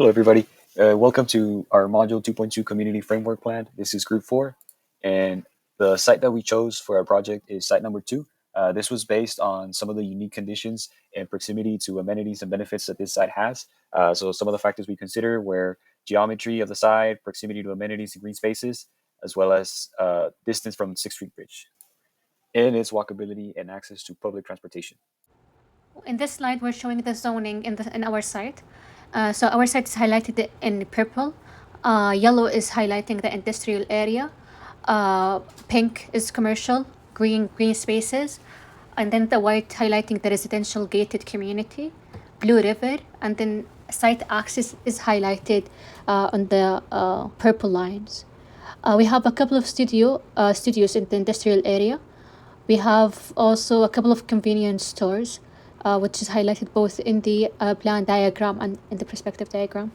Hello, everybody. Welcome to our Module 2.2 Community Framework Plan. This is Group 4, and the site that we chose for our project is site number 2. This was based on some of the unique conditions and proximity to amenities and benefits that this site has. So some of the factors we consider were geometry of the site, proximity to amenities and green spaces, as well as distance from 6th Street Bridge, and its walkability and access to public transportation. In this slide, we're showing the zoning in our site. So our site is highlighted in purple. Yellow is highlighting the industrial area. Pink is commercial, green spaces, and then the white highlighting the residential gated community. Blue river, and then site access is highlighted on the purple lines. We have a couple of studios in the industrial area. We have also a couple of convenience stores, which is highlighted both in the plan diagram and in the perspective diagram.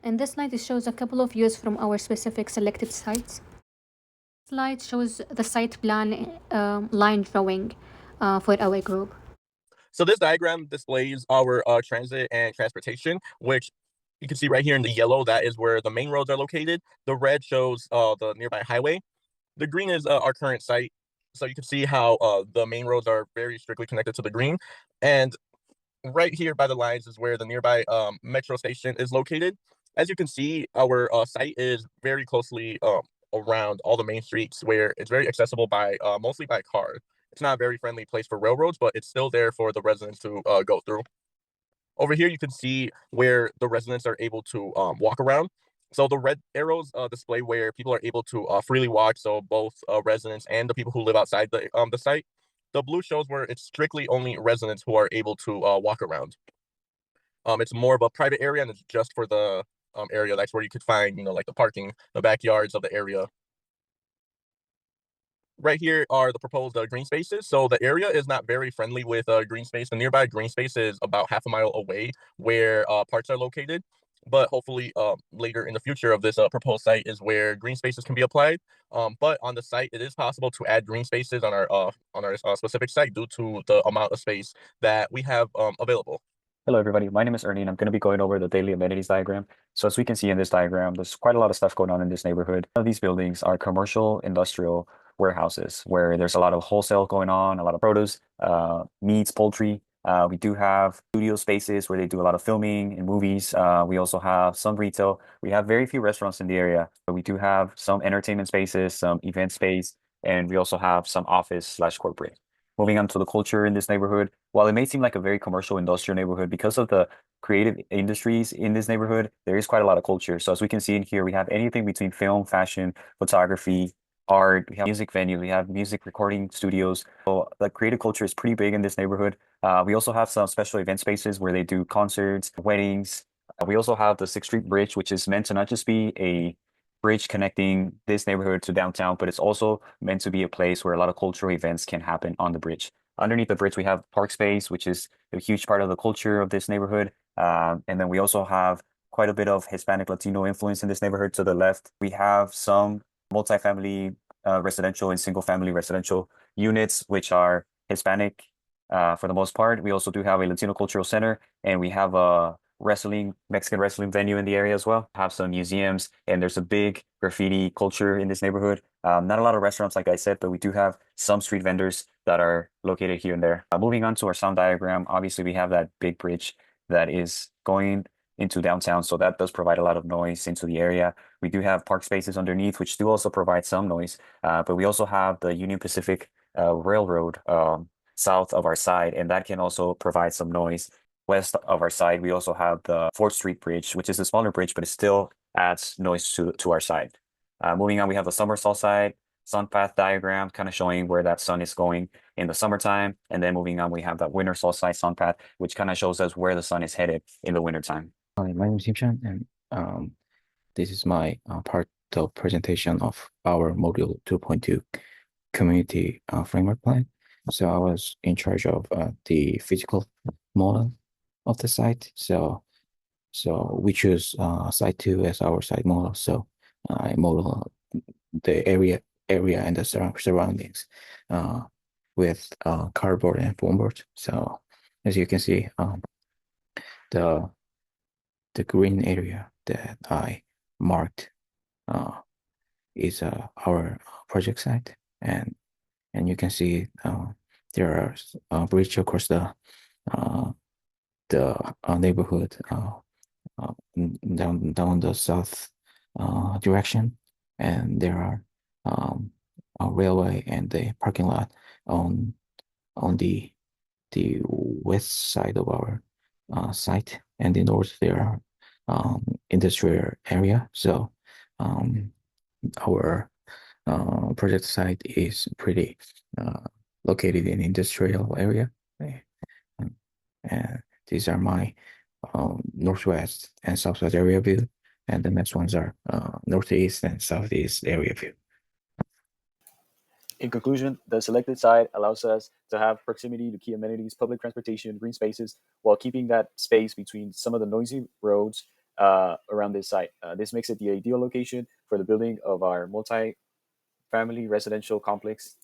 In this slide, it shows a couple of views from our specific selected sites. This slide shows the site plan line drawing for our group. So this diagram displays our transit and transportation, which you can see right here in the yellow. That is where the main roads are located. The red shows the nearby highway. The green is our current site. So you can see how the main roads are very strictly connected to the green. And right here by the lines is where the nearby metro station is located. As you can see, our site is very closely around all the main streets, where it's very accessible by mostly by car. It's not a very friendly place for railroads, but it's still there for the residents to go through. Over here, you can see where the residents are able to walk around. So the red arrows display where people are able to freely walk, so both residents and the people who live outside the site. The blue shows where it's strictly only residents who are able to walk around. It's more of a private area, and it's just for the area. That's where you could find, like the parking, the backyards of the area. Right here are the proposed green spaces. So the area is not very friendly with green space. The nearby green space is about half a mile away where parks are located. But hopefully later in the future of this proposed site is where green spaces can be applied. But on the site, it is possible to add green spaces on our specific site due to the amount of space that we have available. Hello, everybody. My name is Ernie, and I'm going to be going over the daily amenities diagram. So as we can see in this diagram, there's quite a lot of stuff going on in this neighborhood. Some of these buildings are commercial, industrial warehouses where there's a lot of wholesale going on, a lot of produce, meats, poultry. We do have studio spaces where they do a lot of filming and movies. We also have some retail. We have very few restaurants in the area, but we do have some entertainment spaces, some event space, and we also have some office/corporate. Moving on to the culture in this neighborhood, while it may seem like a very commercial industrial neighborhood, because of the creative industries in this neighborhood, there is quite a lot of culture. So as we can see in here, we have anything between film, fashion, photography, art, we have music venues, we have music recording studios. So the creative culture is pretty big in this neighborhood. We also have some special event spaces where they do concerts, weddings. We also have the 6th Street Bridge, which is meant to not just be a bridge connecting this neighborhood to downtown, but it's also meant to be a place where a lot of cultural events can happen on the bridge. Underneath the bridge, we have park space, which is a huge part of the culture of this neighborhood. And then we also have quite a bit of Hispanic Latino influence in this neighborhood. To the left, we have some multifamily residential and single family residential units, which are Hispanic for the most part. We also do have a Latino cultural center, and we have a Mexican wrestling venue in the area as well. Have some museums, and there's a big graffiti culture in this neighborhood. Not a lot of restaurants, like I said, but we do have some street vendors that are located here and there. Moving on to our sound diagram, obviously we have that big bridge that is going into downtown, so that does provide a lot of noise into the area. We do have park spaces underneath, which do also provide some noise, but we also have the Union Pacific Railroad south of our side, and that can also provide some noise. West of our side, we also have the 4th Street Bridge, which is a smaller bridge, but it still adds noise to our side. Moving on, we have the Somersault side, sun path diagram, kind of showing where that sun is going in the summertime. And then moving on, we have that Wintersall side sun path, which kind of shows us where the sun is headed in the wintertime. Hi, my name is Himchan, and this is my part of presentation of our Module 2.2 Community Framework Plan. So I was in charge of the physical model of the site. So we choose site 2 as our site model. So I model the area and the surroundings with cardboard and foam board. So as you can see, the the green area that I marked is our project site, and you can see there are bridge across the neighborhood down the south direction, and there are a railway and the parking lot on the west side of our site, and the north there are industrial area. So our project site is pretty located in industrial area. And these are my northwest and southwest area view, and the next ones are northeast and southeast area view. In conclusion, the selected site allows us to have proximity to key amenities, public transportation, green spaces, while keeping that space between some of the noisy roads around this site. This makes it the ideal location for the building of our multi-family residential complex